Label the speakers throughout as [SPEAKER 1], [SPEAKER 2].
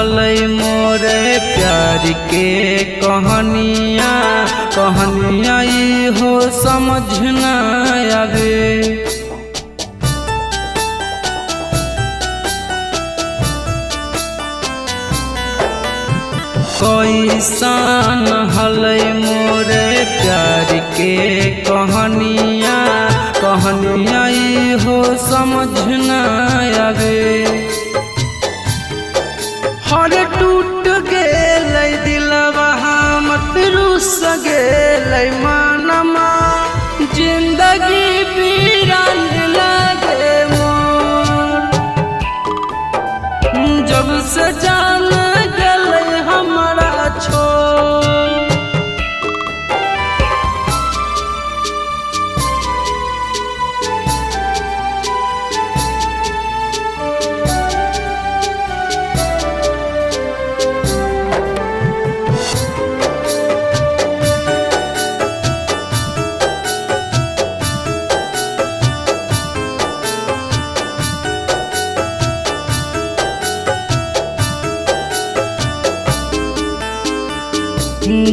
[SPEAKER 1] हलै मोरे प्यार के कहानियाँ हो समझ न आवे। कैसन हलै मोरे प्यार के कहानियाँ हो समझ न आवे। हर टूट गेलै दिलवा मत रुस गेलै मानमा, जिंदगी वीरान लगे मोर। जब से जान गलै हमारा छोड़,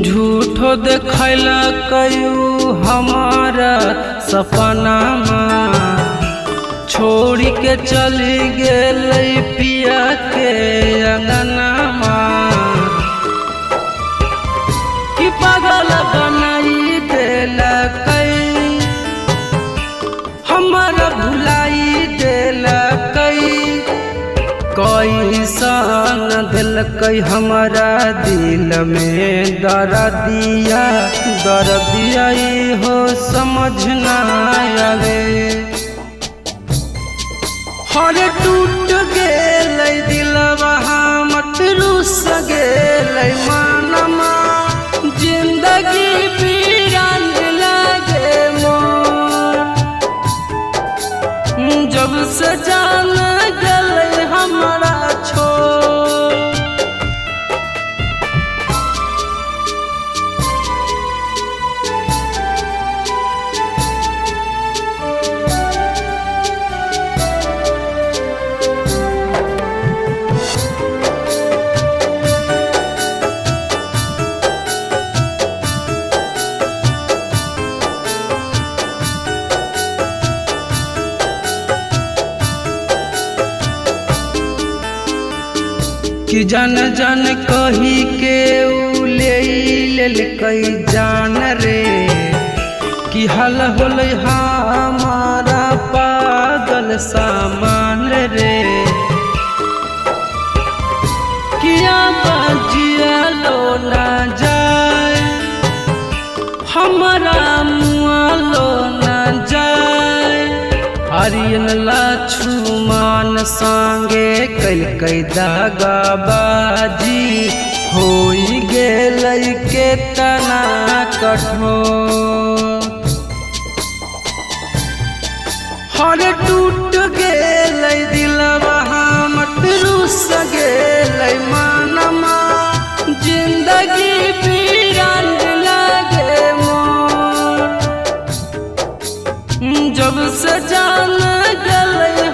[SPEAKER 1] झूठो देखैला कयू हमारा सपनामा, छोड़ के चली गेलै पिया के अंगनामा। कि पागल बनाई देलकै हमारा भुलाई देलकै। कैसन दिलकै हमारा दिल में दर्दिया हो समझ न आवे। हर टूट गेलै दिलवा मत रुस गेलै मानमा, जिंदगी वीरान लगे मोर। जब से जान गलै हमारा छोड़, कि जन जन कही के उ लेलकै जान रे। कि हल होलै हमारा पागल सामान रे। किया बजियालो ना जाए हमारा मुआलो ना जाए। आर्यन लक्ष्मण संगे कैलकै दगाबाजी, होई गेलै केतना कठोर। हर टूट गेलै दिलवा मत रुस गेलै मानमा, जिंदगी वीरान लगे मोर। जब से जान गलै